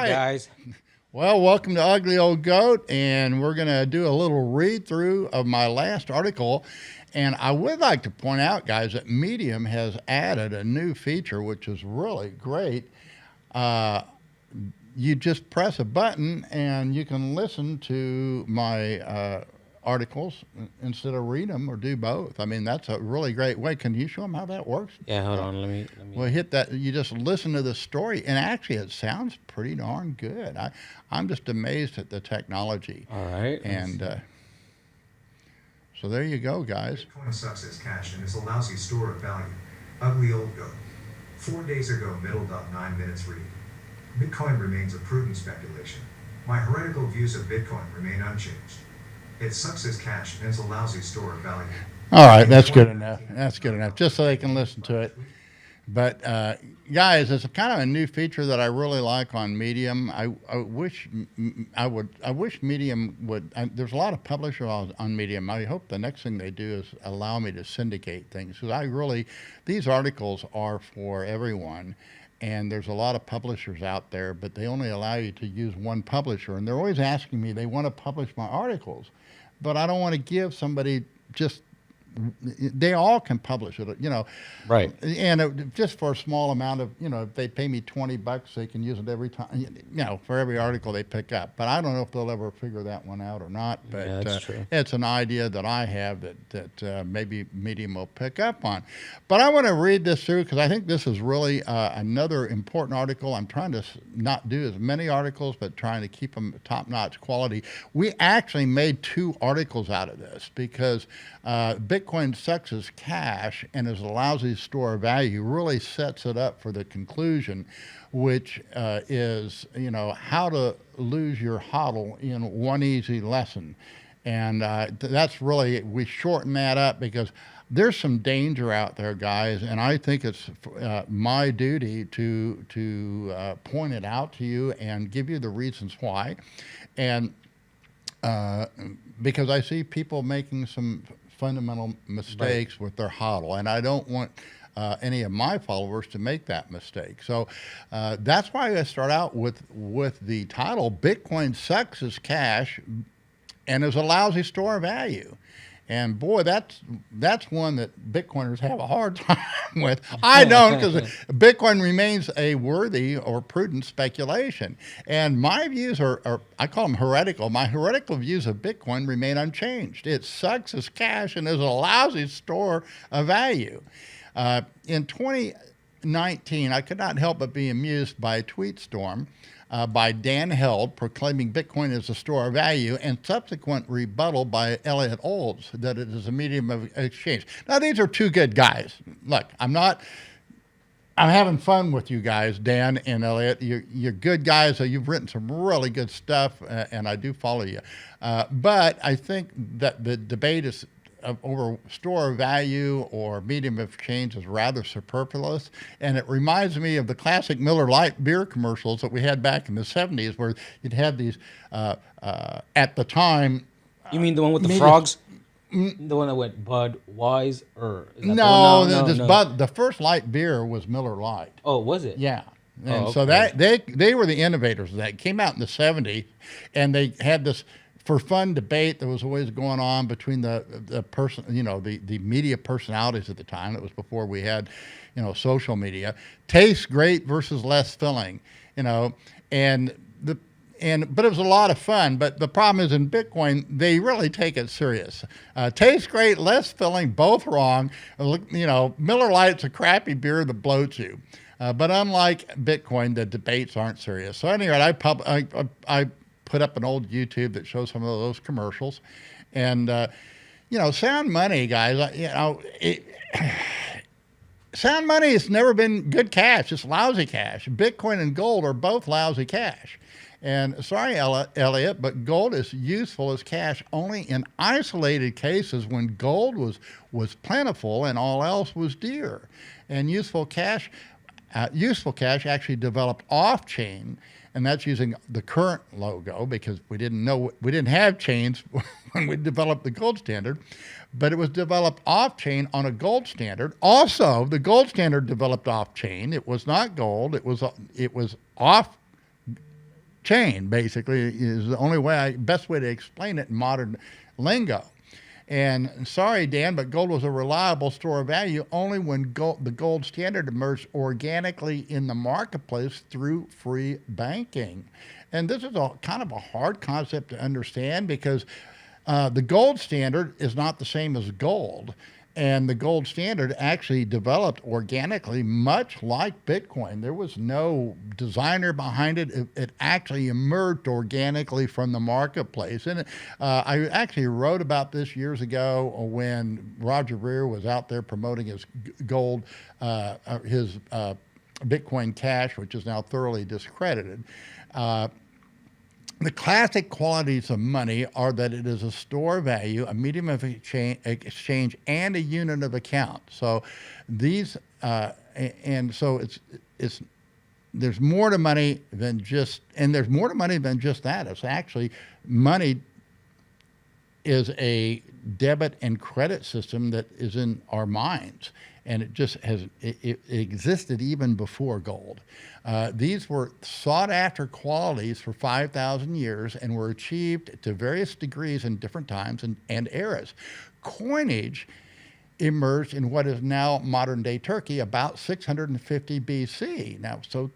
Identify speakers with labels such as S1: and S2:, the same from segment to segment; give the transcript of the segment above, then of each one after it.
S1: right,
S2: guys.
S1: Well, welcome to Ugly Old Goat, and we're going to do a little read through of my last article. And I would like to point out, guys, that Medium has added a new feature, which is really great. You just press a button, and you can listen to my articles instead of read them or do both. I mean, that's a really great way. Can you show them how that works?
S2: Yeah, hold on. Let me.
S1: Well, hit that. You just listen to the story, and actually, it sounds pretty darn good. I'm just amazed at the technology.
S2: All right.
S1: And so there you go, guys.
S3: Bitcoin sucks as cash and is a lousy store of value. Ugly old goat. 4 days ago, middle. 9 minutes read. Bitcoin remains a prudent speculation. My heretical views of Bitcoin remain unchanged. It sucks as cash and is a lousy store of value.
S1: All right, that's good enough. That's good enough, just so they can listen to it. But guys, it's kind of a new feature that I really like on Medium. I wish Medium would. There's a lot of publishers on Medium. I hope the next thing they do is allow me to syndicate things, because these articles are for everyone. And there's a lot of publishers out there, but they only allow you to use one publisher. And they're always asking me, they want to publish my articles, but I don't want to give somebody just. They all can publish it,
S2: Right.
S1: And just for a small amount of, if they pay me $20, they can use it every time, for every article they pick up. But I don't know if they'll ever figure that one out or not. But
S2: Yeah, that's true.
S1: It's an idea that I have that maybe Medium will pick up on. But I want to read this through, because I think this is really another important article. I'm trying to not do as many articles, but trying to keep them top-notch quality. We actually made 2 articles out of this, because Bitcoin sucks as cash and is a lousy store of value really sets it up for the conclusion, which is, how to lose your hodl in one easy lesson. And that's really, we shorten that up because there's some danger out there, guys, and I think it's my duty to point it out to you and give you the reasons why. And because I see people making some fundamental mistakes with their hodl, and I don't want any of my followers to make that mistake. So that's why I start out with the title, Bitcoin Sucks as Cash and is a Lousy Store of Value. And boy, that's one that Bitcoiners have a hard time with. I don't, because Bitcoin remains a worthy or prudent speculation. And my views are, I call them heretical. My heretical views of Bitcoin remain unchanged. It sucks as cash and is a lousy store of value. In 2019, I could not help but be amused by a tweet storm by Dan Held proclaiming Bitcoin as a store of value, and subsequent rebuttal by Elliot Olds that it is a medium of exchange. Now, these are 2 good guys. Look, I'm having fun with you guys, Dan and Elliot. You're good guys. You've written some really good stuff, and I do follow you. But I think that the debate is over store of value or medium of exchange is rather superfluous. And it reminds me of the classic Miller Lite beer commercials that we had back in the 70s, where you'd have these, at the time.
S2: You mean the one with the frogs? The one that went Budweiser?
S1: No, the first light beer was Miller Lite.
S2: Oh, was it?
S1: Yeah. And
S2: okay.
S1: So they were the innovators of that. It came out in the 70s, and they had this for fun debate that was always going on between the person, the media personalities at the time. It was before we had, social media. Tastes great versus less filling, but it was a lot of fun. But the problem is, in Bitcoin, they really take it serious. Tastes great, less filling, both wrong. Miller Lite's a crappy beer that bloats you. But unlike Bitcoin, the debates aren't serious. So anyway, I put up an old YouTube that shows some of those commercials, and sound money, guys. Sound money has never been good cash. It's lousy cash. Bitcoin and gold are both lousy cash. And sorry, Elliot, but gold is useful as cash only in isolated cases when gold was plentiful and all else was dear. And useful cash actually developed off-chain. And that's using the current logo, because we didn't have chains when we developed the gold standard, but it was developed off-chain on a gold standard. Also, the gold standard developed off-chain. It was not gold. It was off chain, basically, is the only way, best way to explain it in modern lingo. And sorry, Dan, but gold was a reliable store of value only when the gold standard emerged organically in the marketplace through free banking. And this is a kind of a hard concept to understand because the gold standard is not the same as gold. And the gold standard actually developed organically, much like Bitcoin. There was no designer behind it. It actually emerged organically from the marketplace. And I actually wrote about this years ago when Roger Ver was out there promoting his gold, his Bitcoin Cash, which is now thoroughly discredited. The classic qualities of money are that it is a store of value, a medium of exchange, and a unit of account. So these, and so it's there's more to money than just, and there's more to money than just that. It's actually money is a debit and credit system that is in our minds. And it just has, it existed even before gold. These were sought after qualities for 5,000 years and were achieved to various degrees in different times and eras. Coinage emerged in what is now modern day Turkey about 650 BC. Now, so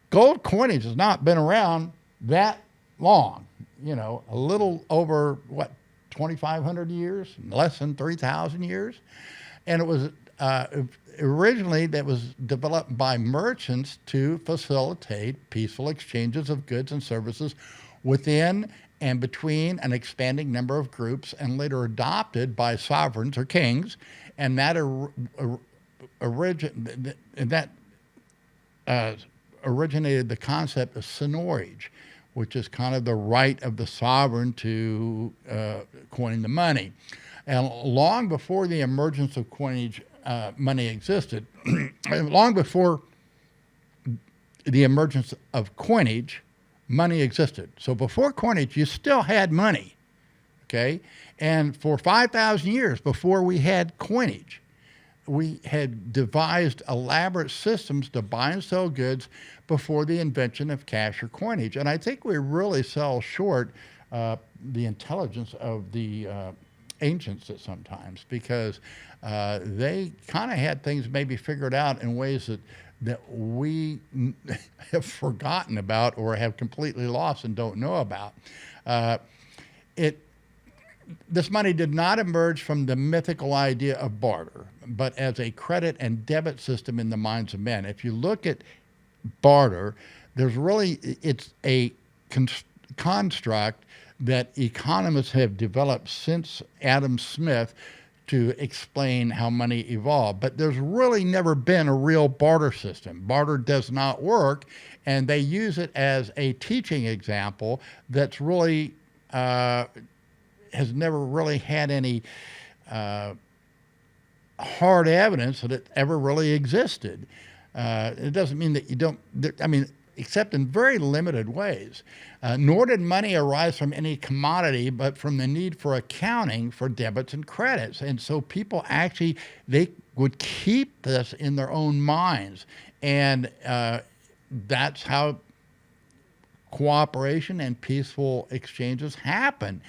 S1: gold coinage has not been around that long, you know, a little over, what, 2,500 years, less than 3,000 years. And it was originally that was developed by merchants to facilitate peaceful exchanges of goods and services within and between an expanding number of groups, and later adopted by sovereigns or kings. And that originated the concept of seigniorage, which is kind of the right of the sovereign to coin the money. And long before the emergence of coinage, money existed. Long before the emergence of coinage, money existed. So before coinage, you still had money, okay? And for 5,000 years before we had coinage, we had devised elaborate systems to buy and sell goods before the invention of cash or coinage. And I think we really sell short the intelligence of the ancients at sometimes, because they kind of had things maybe figured out in ways that we have forgotten about or have completely lost and don't know about. This money did not emerge from the mythical idea of barter, but as a credit and debit system in the minds of men. If you look at barter, it's a construct that economists have developed since Adam Smith to explain how money evolved. But there's really never been a real barter system. Barter does not work, and they use it as a teaching example that's really has never really had any hard evidence that it ever really existed. It doesn't mean that you don't, I mean, except in very limited ways. Nor did money arise from any commodity, but from the need for accounting for debits and credits. And so people actually, they would keep this in their own minds. And that's how cooperation and peaceful exchanges happen.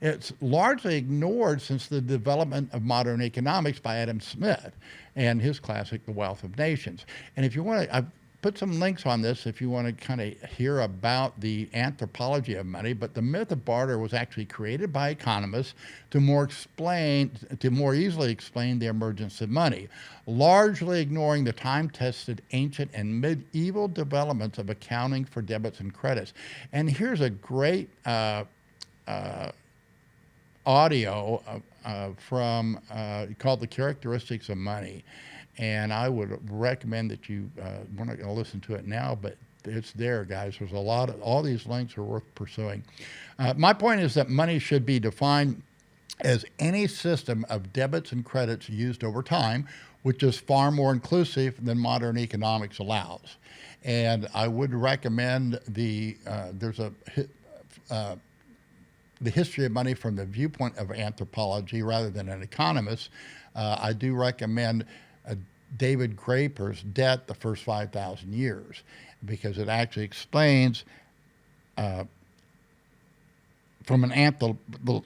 S1: It's largely ignored since the development of modern economics by Adam Smith and his classic, The Wealth of Nations. And if you want to, I've put some links on this if you want to kind of hear about the anthropology of money, but the myth of barter was actually created by economists to more easily explain the emergence of money, largely ignoring the time-tested ancient and medieval developments of accounting for debits and credits. And here's a great audio from called The Characteristics of Money. And I would recommend that you, we're not going to listen to it now, but it's there, guys. There's a lot of, all these links are worth pursuing. My point is that money should be defined as any system of debits and credits used over time, which is far more inclusive than modern economics allows. And I would recommend there's the history of money from the viewpoint of anthropology rather than an economist. I do recommend David Graeber's Debt, the First 5,000 Years, because it actually explains from an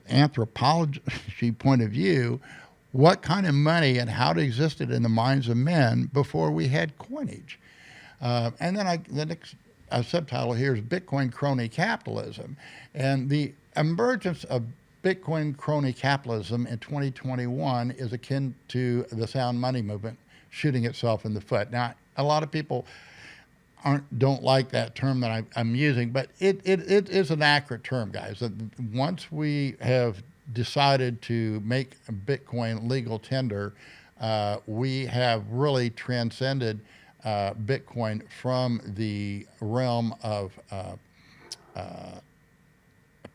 S1: anthropology point of view, what kind of money and how it existed in the minds of men before we had coinage. And then the next subtitle here is Bitcoin crony capitalism. And the emergence of Bitcoin crony capitalism in 2021 is akin to the sound money movement shooting itself in the foot. Now, a lot of people don't like that term that I'm using, but it is an accurate term, guys. Once we have decided to make Bitcoin legal tender, we have really transcended Bitcoin from the realm of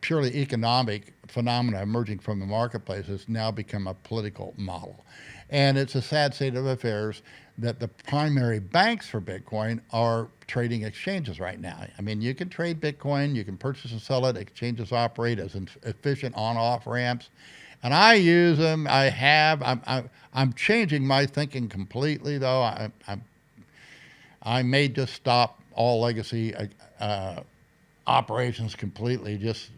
S1: purely economic phenomena emerging from the marketplace. Has now become a political model. And it's a sad state of affairs that the primary banks for Bitcoin are trading exchanges right now. I mean, you can trade Bitcoin, you can purchase and sell it. Exchanges operate as efficient on-off ramps. And I use them. I'm changing my thinking completely, though. I may just stop all legacy operations completely, just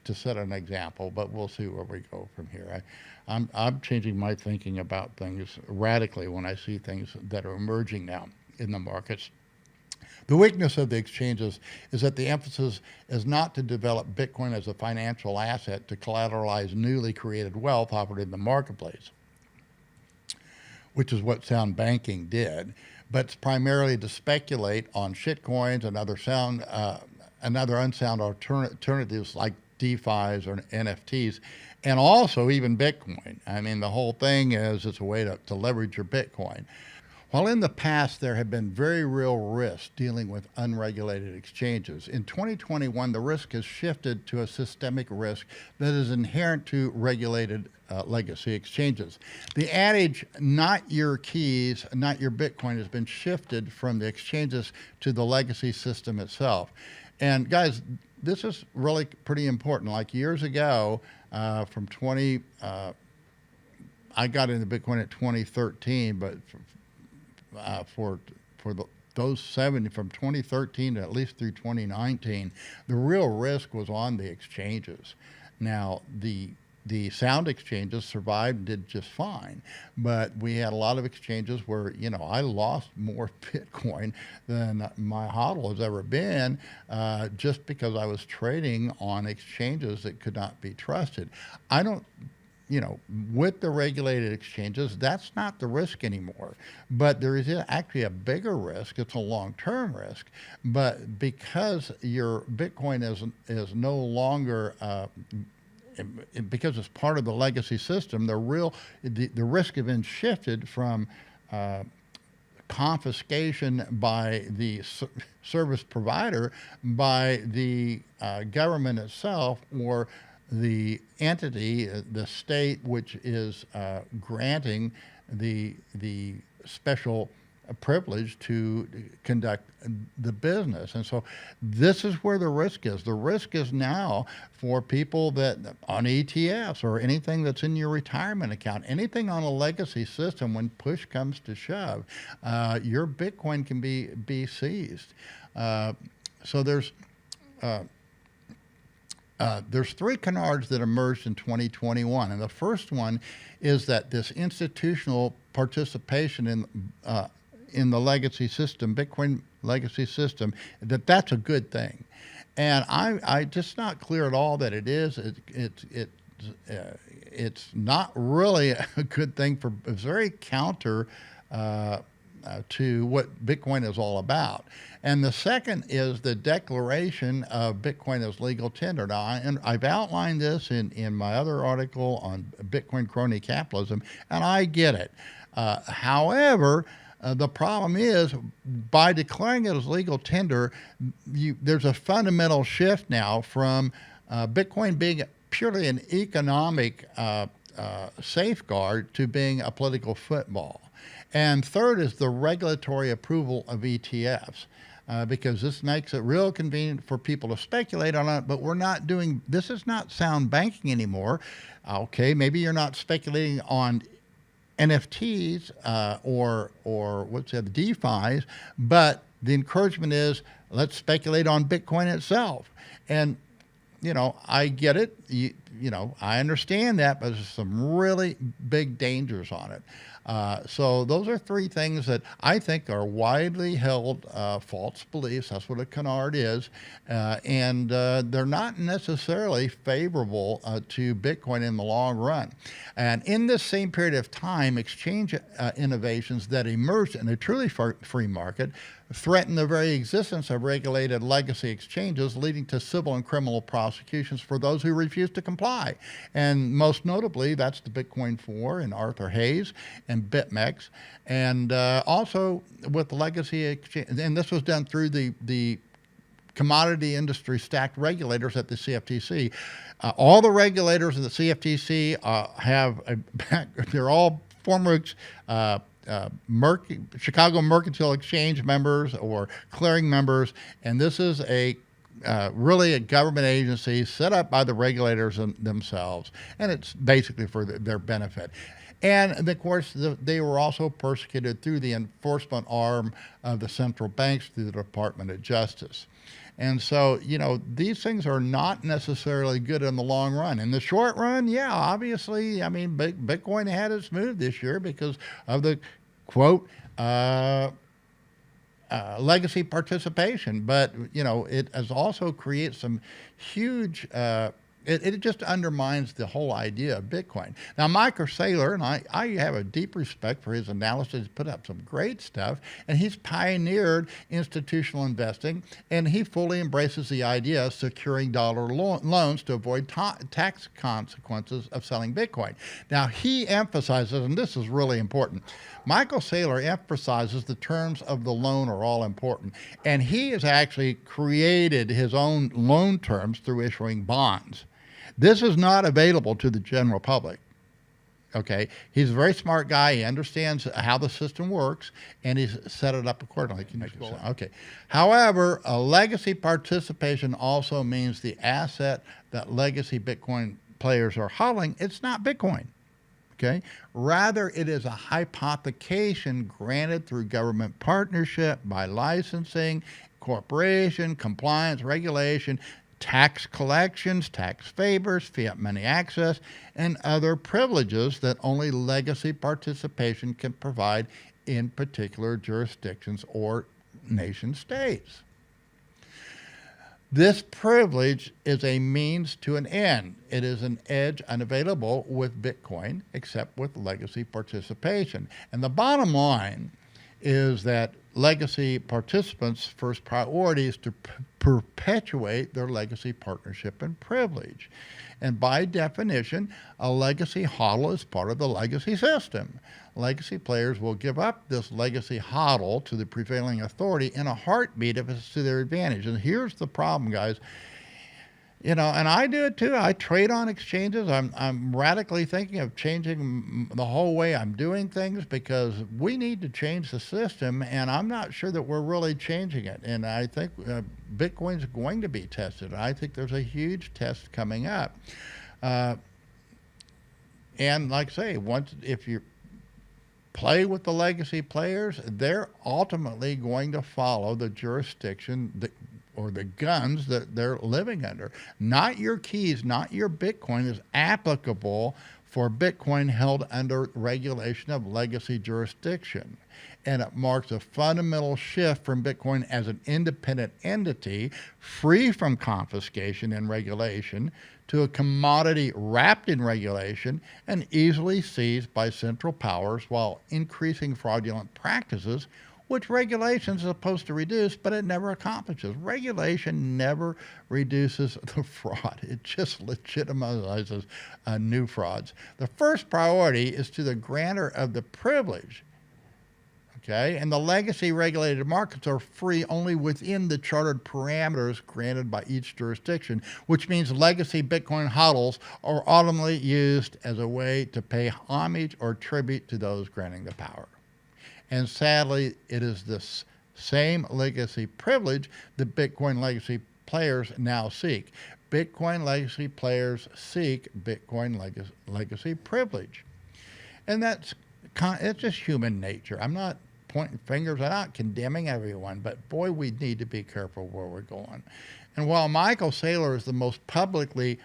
S1: to set an example, but we'll see where we go from here. I'm changing my thinking about things radically when I see things that are emerging now in the markets. The weakness of the exchanges is that the emphasis is not to develop Bitcoin as a financial asset to collateralize newly created wealth offered in the marketplace, which is what sound banking did, but it's primarily to speculate on shitcoins and other unsound alternatives like DeFi's or NFTs, and also even Bitcoin. I mean, the whole thing is it's a way to leverage your Bitcoin. While in the past there have been very real risks dealing with unregulated exchanges, in 2021 the risk has shifted to a systemic risk that is inherent to regulated legacy exchanges. The adage, not your keys, not your Bitcoin, has been shifted from the exchanges to the legacy system itself. And guys, this is really pretty important. Like years ago, I got into Bitcoin at 2013, but those 70 from 2013 to at least through 2019, the real risk was on the exchanges. Now, the sound exchanges survived and did just fine, but we had a lot of exchanges where, I lost more Bitcoin than my hodl has ever been, just because I was trading on exchanges that could not be trusted. I don't, with the regulated exchanges, that's not the risk anymore. But there is actually a bigger risk. It's a long-term risk. But because your Bitcoin is no longer because it's part of the legacy system, the risk has been shifted from confiscation by the service provider, by the government itself, or the entity, the state, which is granting the special privilege to conduct the business. And so this is where the risk is. The risk is now for people that on ETFs or anything that's in your retirement account, anything on a legacy system, when push comes to shove, your Bitcoin can be seized. So there's three canards that emerged in 2021. And the first one is that this institutional participation in the legacy system, Bitcoin legacy system, that's a good thing. And I just not clear at all that it is. It's not really a good thing. It's very counter to what Bitcoin is all about. And the second is the declaration of Bitcoin as legal tender. Now, I've outlined this in my other article on Bitcoin crony capitalism, and I get it. However, the problem is, by declaring it as legal tender, there's a fundamental shift now from Bitcoin being purely an economic safeguard to being a political football. And third is the regulatory approval of ETFs, because this makes it real convenient for people to speculate on it, but this is not sound banking anymore. Okay, maybe you're not speculating on NFTs or what's the DeFi's, but the encouragement is let's speculate on Bitcoin itself. And I get it. I understand that, but there's some really big dangers on it. So those are three things that I think are widely held false beliefs. That's what a canard is. And they're not necessarily favorable to Bitcoin in the long run. And in this same period of time, exchange innovations that emerged in a truly free market threaten the very existence of regulated legacy exchanges, leading to civil and criminal prosecutions for those who refuse to comply. And most notably, that's the Bitcoin 4 and Arthur Hayes and BitMEX. And also with the legacy exchange, and this was done through the commodity industry stacked regulators at the CFTC. All the regulators of the CFTC they're all former Chicago Mercantile Exchange members or clearing members, and this is really a government agency set up by the regulators themselves, and it's basically for their benefit. And of course, they were also persecuted through the enforcement arm of the central banks, through the Department of Justice. And so, these things are not necessarily good in the long run. In the short run, yeah, obviously, Bitcoin had its move this year because of the, quote, legacy participation. But, it has also created some huge, it just undermines the whole idea of Bitcoin. Now, Michael Saylor, and I have a deep respect for his analysis, he's put up some great stuff, and he's pioneered institutional investing, and he fully embraces the idea of securing dollar loans to avoid tax consequences of selling Bitcoin. Now, he emphasizes, and this is really important, Michael Saylor emphasizes the terms of the loan are all important, and he has actually created his own loan terms through issuing bonds. This is not available to the general public. Okay, he's a very smart guy. He understands how the system works, and he's set it up accordingly. Can you scroll? Okay. However, a legacy participation also means the asset that legacy Bitcoin players are hodling, it's not Bitcoin. Okay. Rather, it is a hypothecation granted through government partnership by licensing, corporation, compliance, regulation, tax collections, tax favors, fiat money access, and other privileges that only legacy participation can provide in particular jurisdictions or nation states. This privilege is a means to an end. It is an edge unavailable with Bitcoin, except with legacy participation. And the bottom line is that legacy participants' first priority is to perpetuate their legacy partnership and privilege. And by definition, a legacy hodl is part of the legacy system. Legacy players will give up this legacy hodl to the prevailing authority in a heartbeat if it's to their advantage. And here's the problem, guys. And I do it too. I trade on exchanges. I'm radically thinking of changing the whole way I'm doing things because we need to change the system, and I'm not sure that we're really changing it. And I think Bitcoin's going to be tested. I think there's a huge test coming up. And like I say, if you play with the legacy players, they're ultimately going to follow the jurisdiction or the guns that they're living under. Not your keys, not your Bitcoin is applicable for Bitcoin held under regulation of legacy jurisdiction. And it marks a fundamental shift from Bitcoin as an independent entity, free from confiscation and regulation, to a commodity wrapped in regulation and easily seized by central powers while increasing fraudulent practices, which regulation is supposed to reduce, but it never accomplishes. Regulation never reduces the fraud. It just legitimizes new frauds. The first priority is to the grantor of the privilege. Okay, and the legacy regulated markets are free only within the chartered parameters granted by each jurisdiction, which means legacy Bitcoin hodls are ultimately used as a way to pay homage or tribute to those granting the power. And sadly, it is this same legacy privilege that Bitcoin legacy players now seek. Bitcoin legacy players seek Bitcoin legacy privilege. And it's just human nature. I'm not pointing fingers and not condemning everyone, but boy, we need to be careful where we're going. And while Michael Saylor is the most public legacy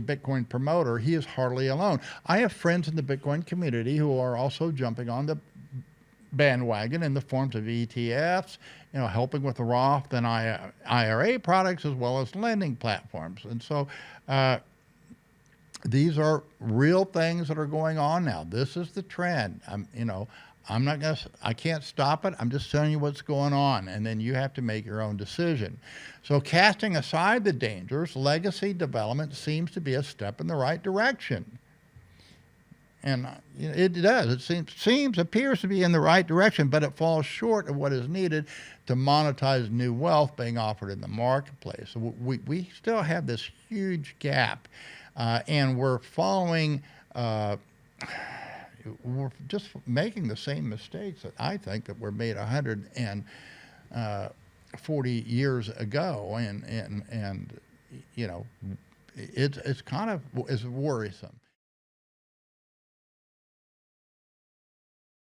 S1: Bitcoin promoter, he is hardly alone. I have friends in the Bitcoin community who are also jumping on the bandwagon in the forms of ETFs, helping with the Roth and IRA products, as well as lending platforms. And so these are real things that are going on now. This is the trend. I can't stop it. I'm just telling you what's going on, and then you have to make your own decision. So casting aside the dangers, legacy development seems to be a step in the right direction. And it does. It appears to be in the right direction, but it falls short of what is needed to monetize new wealth being offered in the marketplace. So we still have this huge gap, and we're following. We're just making the same mistakes that I think that were made 140 years ago, and it's kind of worrisome.